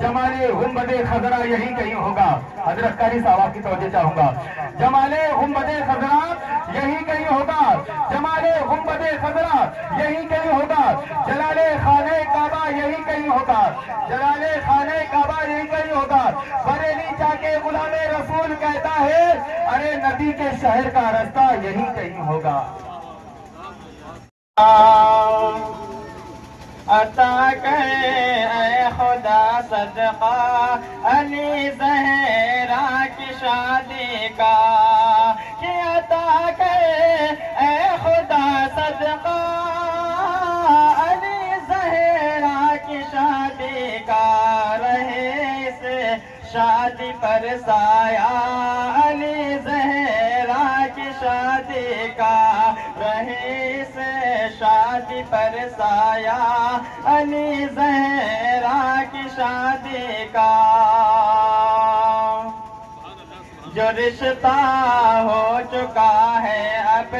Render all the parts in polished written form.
جمال گنبد خضرا یہی کہیں ہوگا. حضرت قاری صاحب کی توجہ چاہوں گا. جمال گنبد خضرا یہی کہیں ہوگا. جمال گنبد خضرا یہی کہیں ہوگا. جلال خانہ کعبہ یہی کہیں ہوگا. جلال خانہ کعبہ یہی کہیں ہوگا. بریلی جا کے غلام رسول کہتا ہے ارے نبی کے شہر کا راستہ یہی کہیں ہوگا. عطا کرے اے خدا صدقہ علی زہرا کی شادی کا. کہ عطا کرے اے خدا صدقہ علی زہرا کی شادی کا. رہے اس شادی پر سایہ علی زہرا کی شادی کا. رہے اس شادی پر سایہ علی زہرا کی شادی کا. جو رشتہ ہو چکا ہے اب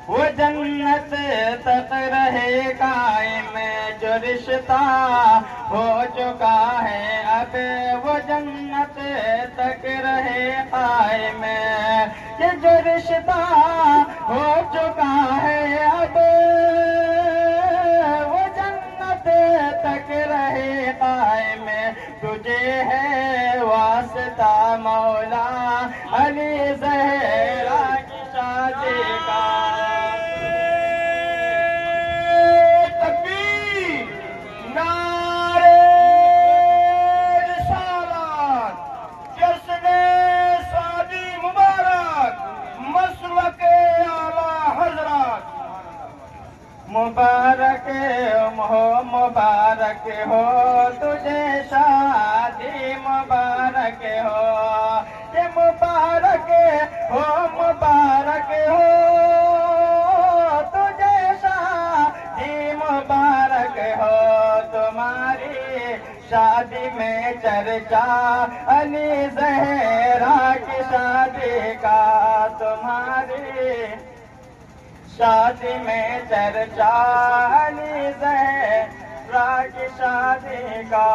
وہ جنت تک رہے قائم. جو رشتہ ہو چکا ہے اب وہ جنت تک رہے قائم. کہ جو رشتہ ہو چکا ہے اب وہ جنت تک رہے قائم. تجھے ہے واسطہ مولا علی زہرا کی شادی کا. مبارک ہو مبارک ہو تجھے شادی مبارک ہو. یہ مبارک ہو مبارک ہو تجھے شادی مبارک ہو. تمہاری شادی میں چرچا علی زہرا کی شادی کا. تمہاری شادی میں چرچا علی زہرا کی شادی کا.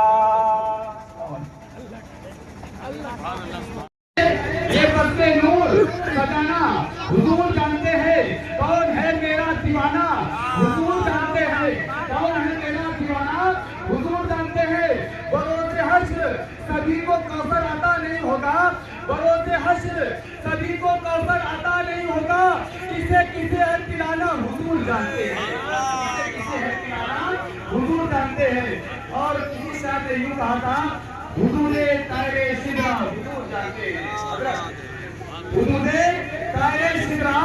یہ بس نور سجانا حضور جانتے ہیں کون ہے میرا دیوانہ. حضور جانتے ہیں کون ہے میرا دیوانہ. حضور جانتے ہیں بروز حشر سبھی کو کوثر عطا نہیں ہوگا. بروز حشر سبھی کو کوثر عطا نہیں ہوگا. کسے ہے پلانا حضور جانتے ہیں. کسے ہے پلانا حضور جانتے ہیں. اور کسی صاحب نے یوں کہا تھا حضور طائر سدرا حضور جانتے ہیں. حضور طائر سدرا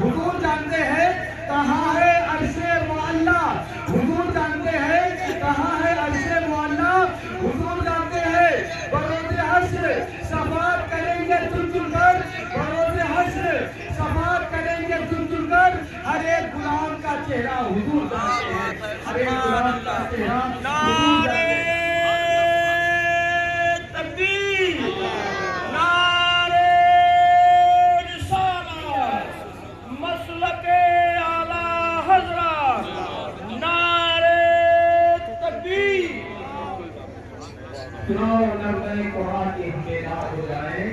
حضور جانتے ہیں. کہاں ہے عرش معلا حضور جانتے ہیں. کہاں ہے عرش معلا حضور جانتے ہیں. بروز حشر شفاعت کریں گے چن چن کر. بروز حشر شفاعت کریں گے چن چن کر. ہر ایک غلام کا چہرہ حضور جانتے ہیں. ہر ایک غلام کا چہرہ حضور جانتے ہیں. سناؤ نغمہ قرآن کہ ہم بیدار ہو جائیں.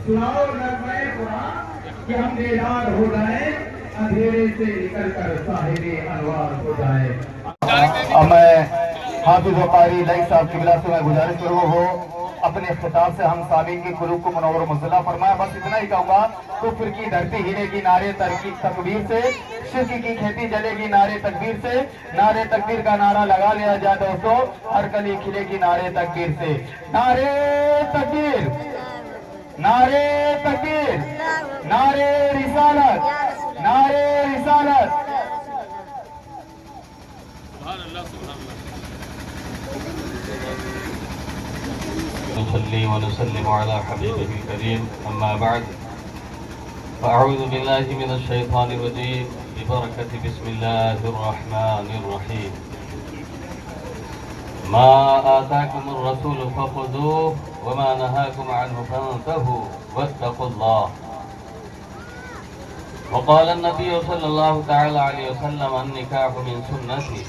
سناؤ نغمہ قرآن کہ ہم بیدار ہو جائیں. اندھیرے سے نکل کر صاحب انوار ہو جائیں. اب میں حافظ و قاری لائق صاحب قبلہ سے میں گزارش کروں وہ اپنے خطاب سے ہم سامعین کی قلوب کو منور و مزدہ فرمایا. بس اتنا ہی کہوں گا کفر کی دھرتی ہلے گی نعرے تکبیر سے. شرک کی کھیتی جلے گی نعرے تکبیر سے. نعرے تکبیر کا نعرہ لگا لیا جائے دوستو. ہر کلی کھلے گی نعرے تکبیر سے. نعرے تکبیر نعرے تکبیر نعرے رسالت نعرے رسالت. نصلي ونسلم على حبيبه الكريم أما بعد فأعوذ بالله من الشيطان الرجيم ببركة بسم الله الرحمن الرحيم. ما آتاكم الرسول فخذوه وما نهاكم عنه فانتهوا واتقوا الله. وقال النبي صلى الله تعالى عليه وسلم النكاح من سنتي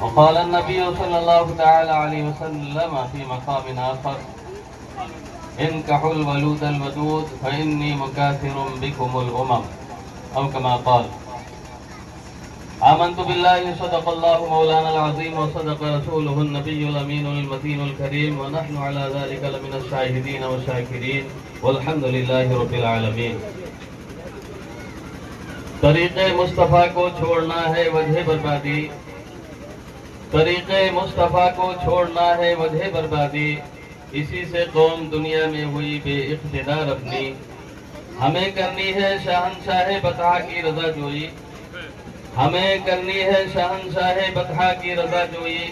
وقال النبي صلى الله تعالى عليه وسلم في مقام آخر انكحوا الولود الودود فإني مكاثر بكم الأمم أو كما قال. آمنت بالله صدق الله مولانا العظيم وصدق رسوله النبي الأمين المتين الكريم ونحن على ذلك لمن الشاهدين والشاكرين والحمد لله رب العالمين. طریق مصطفیٰ کو چھوڑنا ہے وجہ بربادی، طریق مصطفیٰ کو چھوڑنا ہے وجہ بربادی، اسی سے قوم دنیا میں ہوئی بے اقتدار اپنی. ہمیں کرنی ہے شہنشاہ بطحا کی رضا جوئی، ہمیں کرنی ہے شہنشاہ بطحا کی رضا جوئی،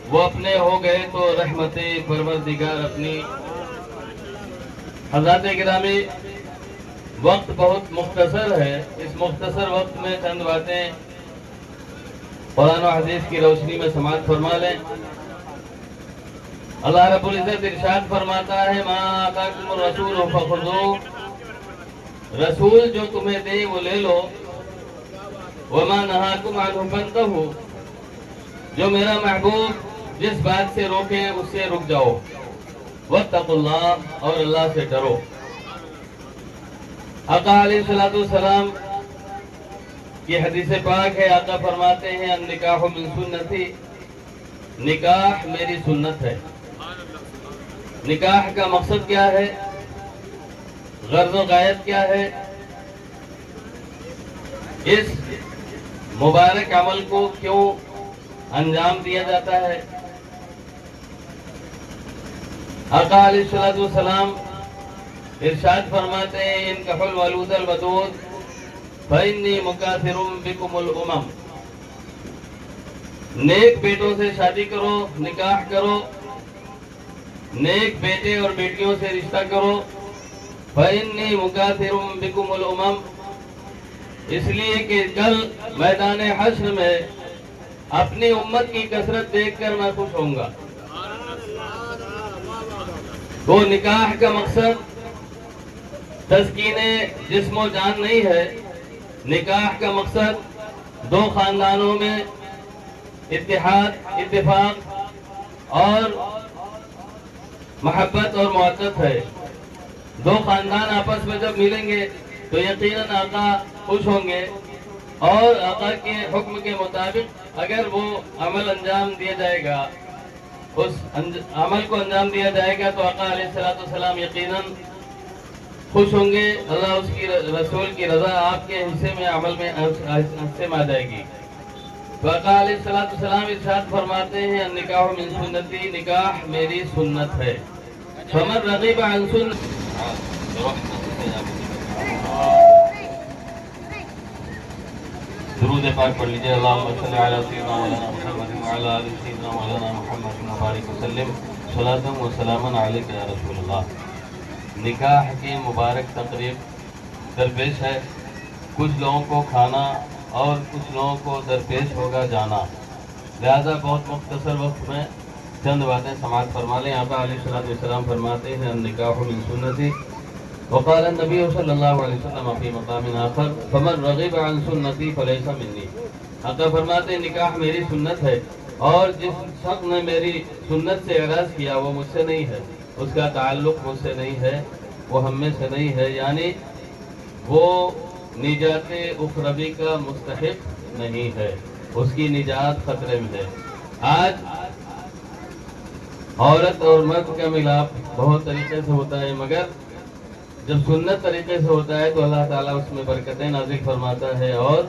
وہ اپنے ہو گئے تو رحمت پروردگار اپنی. حضرات گرامی، وقت بہت مختصر ہے. اس مختصر وقت میں چند باتیں قرآن و حدیث کی روشنی میں سماعت فرما لیں. اللہ رب العزت ارشاد فرماتا ہے ما آتاکم الرسول فخذوہ، رسول جو تمہیں دے وہ لے لو. وما نہاکم عنہ فانتہوا، جو میرا محبوب جس بات سے روکے اس سے رک جاؤ. واتقوا اللہ، اور اللہ سے ڈرو. آقا علیہ السلام کی حدیث پاک ہے، آقا فرماتے ہیں النکاح من سنتی، نکاح میری سنت ہے. نکاح کا مقصد کیا ہے؟ غرض و غایت کیا ہے؟ اس مبارک عمل کو کیوں انجام دیا جاتا ہے؟ آقا علیہ السلام ارشاد فرماتے ہیں انکحوا الولود الودود فإنی مکاثر بکم الامم، نیک بیٹوں سے شادی کرو، نکاح کرو، نیک بیٹے اور بیٹیوں سے رشتہ کرو. فإنی مکاثر بکم الامم، اس لیے کہ کل میدان حشر میں اپنی امت کی کثرت دیکھ کر میں خوش ہوں گا. وہ نکاح کا مقصد تسکین جسم و جان نہیں ہے. نکاح کا مقصد دو خاندانوں میں اتحاد، اتفاق اور محبت اور محبت ہے. دو خاندان آپس میں جب ملیں گے تو یقیناً آقا خوش ہوں گے، اور آقا کے حکم کے مطابق اگر وہ عمل انجام دیا جائے گا، اس عمل کو انجام دیا جائے گا تو آقا علیہ السلام یقیناً خوش ہوں گے. اللہ اس کی رسول کی رضا آپ کے حصے میں عمل میں حصے میں آ جائے گی. تو آقا علیہ السلام ارشاد فرماتے ہیں النکاح من سنتی، نکاح میری سنت ہے. فمن رغب عن سنتی، درود پاک پڑھ لیجئے. اللہم صلی علی سیدنا مولانا محمد وعلی آل سیدنا مولانا محمد مبارک وسلم صلاۃ و سلام علیک یا رسول اللہ. نکاح کی مبارک تقریب درپیش ہے. کچھ لوگوں کو کھانا اور کچھ لوگوں کو درپیش ہوگا جانا، لہذا بہت مختصر وقت میں چند باتیں سماعت فرما لیں. آقا علیہ السلام فرماتے ہیں النکاح من سنتی، وقال النبی صلی اللہ علیہ وسلم فی مقام آخر فمن رغب عن سنتی فلیس منی. آقا فرماتے ہیں نکاح میری سنت ہے، اور جس شخص نے میری سنت سے اعراض کیا وہ مجھ سے نہیں ہے، اس کا تعلق مجھ سے نہیں ہے، وہ ہم میں سے نہیں ہے، یعنی وہ نجات اخروی کا مستحق نہیں ہے، اس کی نجات خطرے میں ہے. آج عورت اور مرد کا ملاپ بہت طریقے سے ہوتا ہے، مگر جب سنت طریقے سے ہوتا ہے تو اللہ تعالیٰ اس میں برکتیں نازل فرماتا ہے اور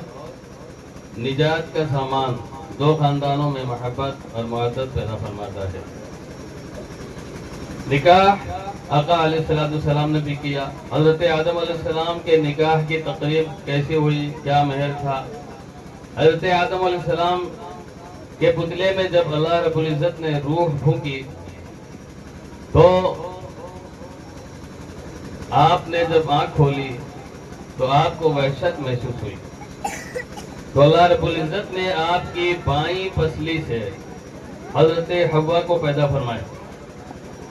نجات کا سامان دو خاندانوں میں محبت اور محبت پیدا فرماتا ہے. نکاح آقا علیہ السلام نے بھی کیا. حضرت آدم علیہ السلام کے نکاح کی تقریب کیسی ہوئی، کیا مہر تھا. حضرت آدم علیہ السلام کے پتلے میں جب اللہ رب العزت نے روح پھونکی تو آپ نے جب آنکھ کھولی تو آپ کو وحشت محسوس ہوئی. تو اللہ رب العزت نے آپ کی بائیں پسلی سے حضرت حوا کو پیدا فرمایا.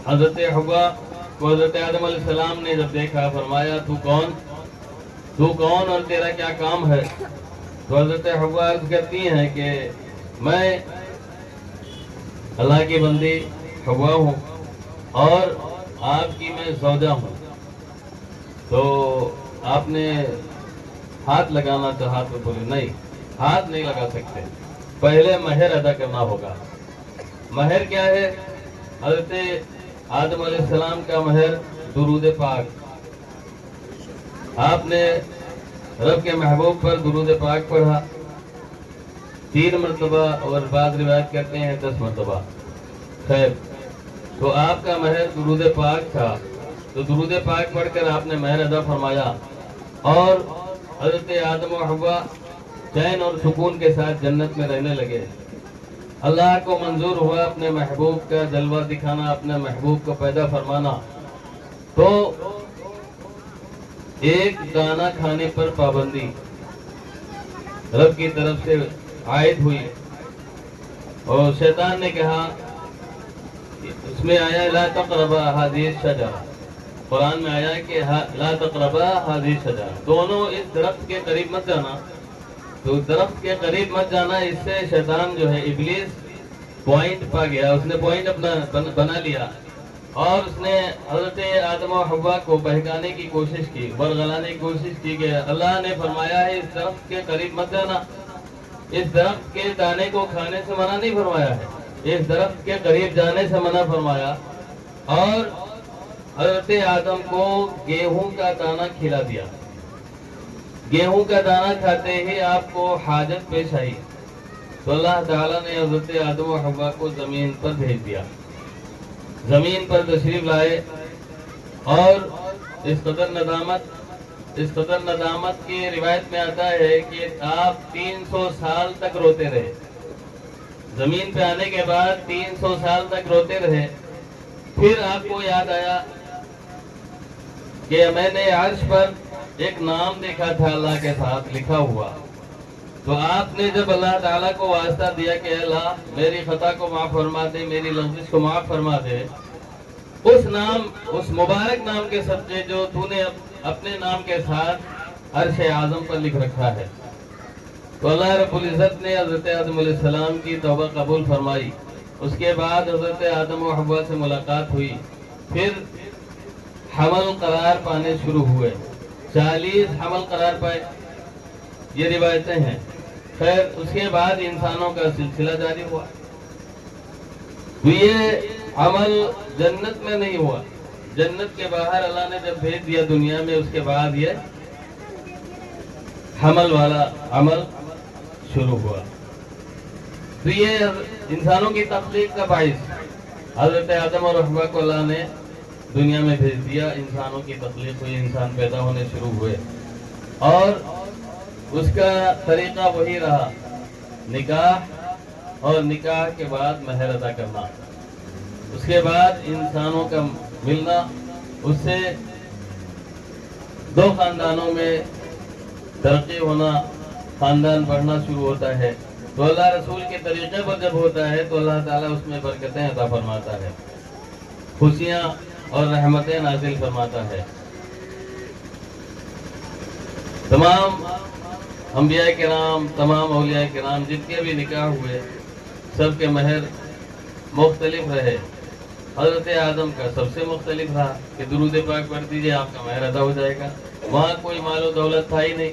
حضرت حوا کو حضرت آدم علیہ السلام نے جب دیکھا فرمایا تو کون اور تیرا کیا کام ہے. تو حضرت حوا عرض کرتی ہیں کہ میں اللہ کی بندی ہوا ہوں اور آپ کی میں زوجہ ہوں، تو آپ نے ہاتھ لگانا چاہا تو بولے نہیں، ہاتھ نہیں لگا سکتے، پہلے مہر ادا کرنا ہوگا۔ مہر کیا ہے؟ حضرت آدم علیہ السلام کا مہر درود پاک۔ آپ نے رب کے محبوب پر درود پاک پڑھا 3 مرتبہ، اور بعض روایت کرتے ہیں 10 مرتبہ۔ خیر، تو آپ کا مہر درود پاک تھا، تو درود پاک پڑھ کر آپ نے مہر ادا فرمایا، اور حضرت آدم و حوا چین اور سکون کے ساتھ جنت میں رہنے لگے۔ اللہ کو منظور ہوا اپنے محبوب کا جلوہ دکھانا، اپنے محبوب کو پیدا فرمانا، تو ایک دانہ کھانے پر پابندی رب کی طرف سے عائد ہوئی، اور شیطان نے کہا، اس میں آیا لا تقربا هذه الشجرہ، قرآن میں آیا کہ لا تقربا هذه الشجرہ، دونوں اس درخت کے قریب مت جانا۔ تو درخت کے قریب مت جانا، اس سے شیطان جو ہے ابلیس پوائنٹ پا گیا، اس نے پوائنٹ اپنا بنا لیا، اور اس نے حضرت آدم و حوا کو بہکانے کی کوشش کی، ورغلانے کی کوشش کی کہ اللہ نے فرمایا ہے اس درخت کے قریب مت جانا، اس درخت کے دانے کو کھانے سے منع نہیں فرمایا ہے، اس درخت کے قریب جانے سے منع فرمایا، اور حضرت آدم کو گیہوں کا دانہ کھلا دیا۔ گیہوں کا دانہ کھاتے ہی آپ کو حاجت پیش آئی، تو اللہ تعالیٰ نے حضرت آدم و حوا کو زمین پر بھیج دیا، زمین پر تشریف لائے، اور اس قدر ندامت کی روایت میں آتا ہے کہ آپ 300 سال تک روتے رہے، زمین پہ آنے کے بعد 300 سال تک روتے رہے۔ پھر آپ کو یاد آیا کہ میں نے عرش پر ایک نام دیکھا تھا اللہ کے ساتھ لکھا ہوا، تو آپ نے جب اللہ تعالیٰ کو واسطہ دیا کہ اللہ میری خطا کو معاف فرما دے، میری لغزش کو معاف فرما دے، اس نام، اس مبارک نام کے صدقے جو تو نے اپنے نام کے ساتھ عرش اعظم پر لکھ رکھا ہے، تو اللہ رب العزت نے حضرت آدم علیہ السلام کی توبہ قبول فرمائی۔ اس کے بعد حضرت آدم و حوا سے ملاقات ہوئی، پھر حمل قرار پانے شروع ہوئے، 40 حمل قرار پائے، یہ روایتیں ہیں۔ خیر، اس کے بعد انسانوں کا سلسلہ جاری ہوا، تو یہ عمل جنت میں نہیں ہوا، جنت کے باہر اللہ نے جب بھیج دیا دنیا میں، اس کے بعد یہ حمل والا عمل شروع ہوا۔ تو یہ انسانوں کی تخلیق کا باعث حضرت آدم اور حوا کو اللہ نے دنیا میں بھیج دیا، انسانوں کی تخلیق ہوئی، انسان پیدا ہونے شروع ہوئے، اور اس کا طریقہ وہی رہا، نکاح، اور نکاح کے بعد مہر ادا کرنا، اس کے بعد انسانوں کا ملنا، اس سے 2 خاندانوں میں ترقی ہونا، خاندان بڑھنا شروع ہوتا ہے۔ تو اللہ رسول کے طریقے پر جب ہوتا ہے تو اللہ تعالیٰ اس میں برکتیں عطا فرماتا ہے، خوشیاں اور رحمتیں نازل فرماتا ہے۔ تمام انبیاء کرام، تمام اولیاء کرام جن کے بھی نکاح ہوئے، سب کے مہر مختلف رہے۔ حضرت آدم کا سب سے مختلف رہا کہ درود پاک پڑھ دیجئے آپ کا مہر ادا ہو جائے گا، وہاں کوئی مال و دولت تھا ہی نہیں،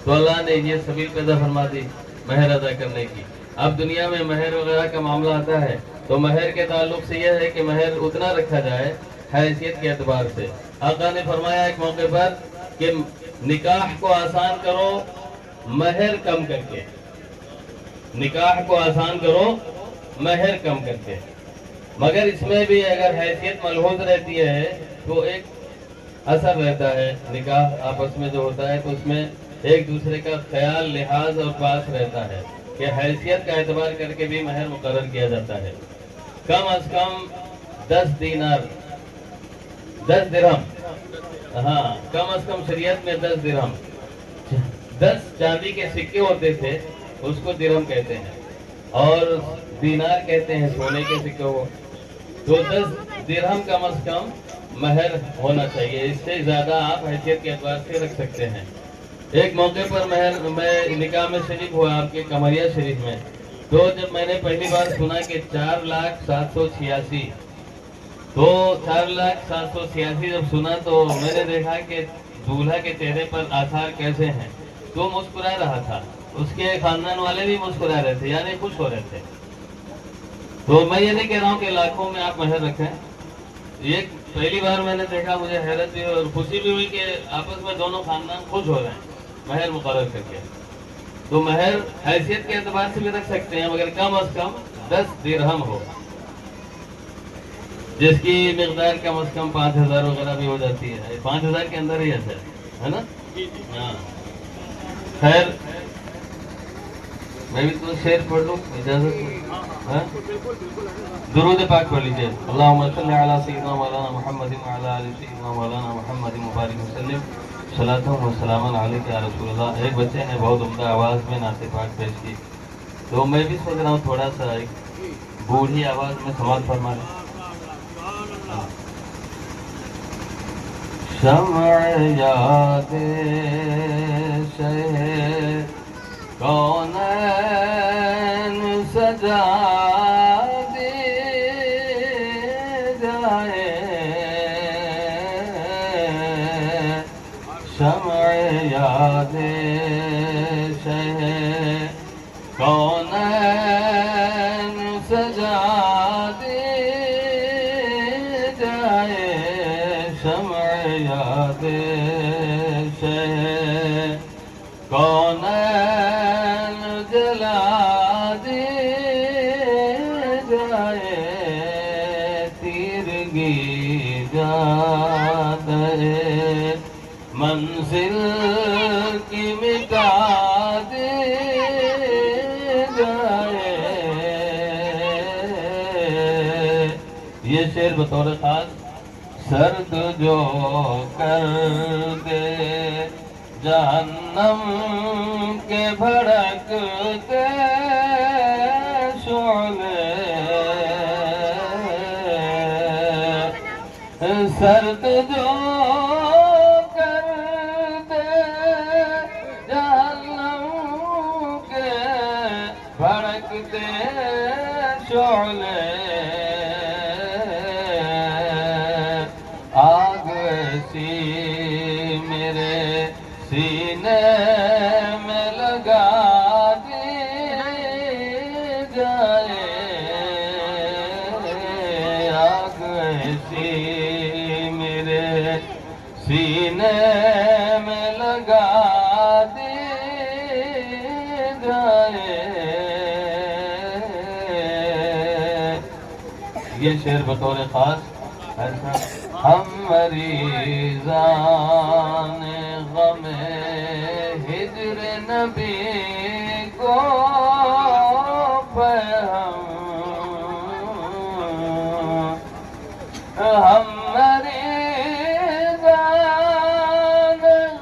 تو اللہ نے یہ سبیل پیدا فرما دی مہر ادا کرنے کی۔ اب دنیا میں مہر وغیرہ کا معاملہ آتا ہے تو مہر کے تعلق سے یہ ہے کہ مہر اتنا رکھا جائے حیثیت کے اعتبار سے۔ آقا نے فرمایا ایک موقع پر کہ نکاح کو آسان کرو مہر کم کر کے، نکاح کو آسان کرو مہر کم کر کے، مگر اس میں بھی اگر حیثیت ملحوظ رہتی ہے تو ایک اثر رہتا ہے، نکاح آپس میں جو ہوتا ہے تو اس میں ایک دوسرے کا خیال، لحاظ اور پاس رہتا ہے کہ حیثیت کا اعتبار کر کے بھی مہر مقرر کیا جاتا ہے۔ کم از کم 10 دینار، 10 درہم، ہاں کم از کم شریعت میں 10 درہم، 10 چاندی کے سکے ہوتے تھے، اس کو درہم کہتے ہیں، اور دینار کہتے ہیں سونے کے سکے ہو، تو 10 درہم کم از کم مہر ہونا چاہیے، اس سے زیادہ آپ حیثیت کے اعتبار سے رکھ سکتے ہیں۔ ایک موقع پر میں نکاح میں شریک ہوا آپ کے کمریا شریف میں، تو جب میں نے پہلی بار سنا کہ 4,786 تو 4,786 جب سنا تو میں نے دیکھا کہ دولہا کے چہرے پر آثار کیسے ہیں، تو مسکرا رہا تھا، اس کے خاندان والے بھی مسکرا رہے تھے، یعنی خوش ہو رہے تھے۔ تو میں یہ نہیں کہہ رہا ہوں کہ لاکھوں میں آپ مہر رکھیں، یہ پہلی بار میں نے دیکھا، مجھے حیرت بھی اور خوشی بھی ہوئی کہ آپس میں دونوں خاندان خوش ہو رہے ہیں مہر مقرر کر کے۔ تو مہر حیثیت کے اعتبار سے بھی رکھ سکتے ہیں، مگر کم از کم 10 درہم ہو، جس کی مقدار کم از کم 5,000 وغیرہ بھی ہو جاتی ہے، 5,000 کے اندر ہی ہے نا؟ ہاں خیر، میں بھی تو شعر پڑھ لوں، اجازت؟ درود پاک پڑھ لیجیے۔ اللہم صلی علی سیدنا مولانا محمد وعلی آل سیدنا مولانا محمد مبارک وسلم، صلاۃ و سلام علیک یا رسول اللہ۔ ایک بچے نے بہت عمدہ آواز میں نعت پاک پیش کی، تو میں بھی سوچ رہا ہوں تھوڑا سا ایک بوڑھی آواز میں سماعت فرما لیں۔ شمع یاد شہ کونین سجا دی جائے، شمع یاد شہ کونین سجا دی جائے، شمع یاد شہ کونین جلا دی جائے، تیرگی جادے منزل کی مٹا دی جائے۔ یہ شعر بطور خاص سرد جو کر دے جہنم کے بھڑکتے شعلے، سرد جو کر دے جہنم کے بھڑکتے شعلے، آگ ایسی میرے سینے میں لگا دی جائے، آگ ایسی میرے سینے میں لگا دی جائے۔ یہ شعر بطور خاص ایسا ہم مریضان غم ہجر نبی کو فہم، ہم مریضان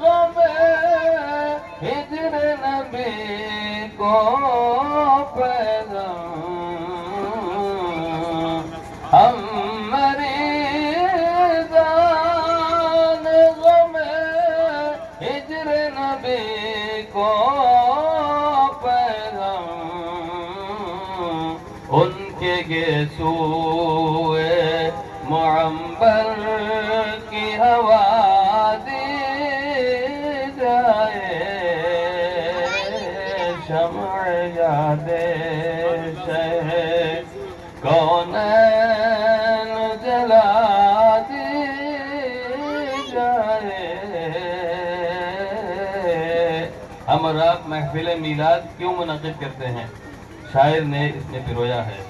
غم ہجر نبی کو فہم، ہم کو پیغام، ان کے گیسوئے معمبر کی ہوا دی جائے، شمع یاد شہ کونین جلا دی جائے۔ ہم اور آپ محفل میلاد کیوں منعقد کرتے ہیں؟ شاعر نے اس میں پرویا ہے،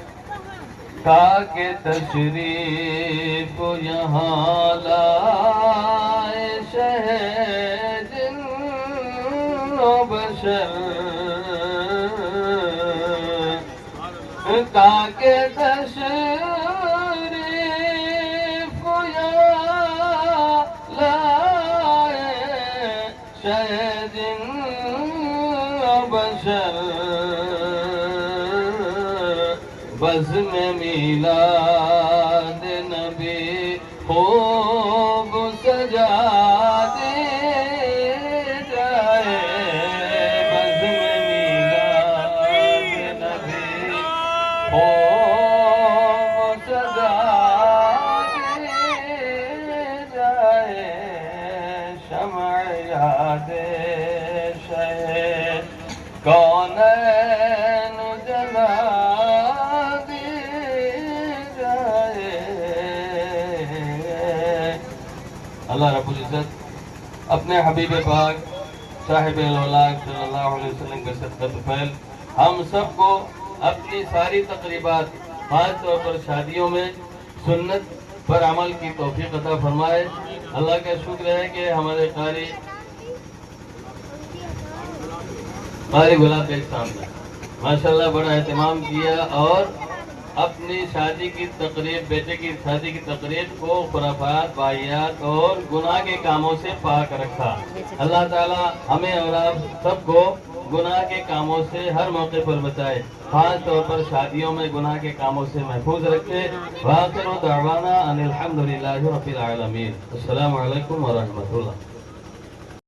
تاکہ تشریف یہاں لائے شہ جن و بشر، تاکہ تشریف یہاں لائے شہ جن بشر، بزم میلاد نبی خوب سجا دی جائے، بزم میلاد نبی خوب سزا دی جائے شمع یاد شہ کونین جلا دی جائے۔ اللہ رب العزت اپنے حبیب پاک صاحب الاولاق صلی اللہ علیہ وسلم کے صدقۃ فیل ہم سب کو اپنی ساری تقریبات خاص طور پر شادیوں میں سنت پر عمل کی توفیق عطا فرمائے۔ اللہ کا شکر ہے کہ ہمارے قاری گلاب بیگ صاحب نے ماشاءاللہ بڑا اہتمام کیا اور اپنی شادی کی تقریب، بیٹے کی شادی کی تقریب کو خرافات، واہیات اور گناہ کے کاموں سے پاک رکھا۔ اللہ تعالی ہمیں اور آپ سب کو گناہ کے کاموں سے ہر موقع پر بچائے، خاص طور پر شادیوں میں گناہ کے کاموں سے محفوظ رکھے۔ وآخر دعوانا ان الحمدللہ رب العالمین۔ السلام علیکم ورحمۃ اللہ۔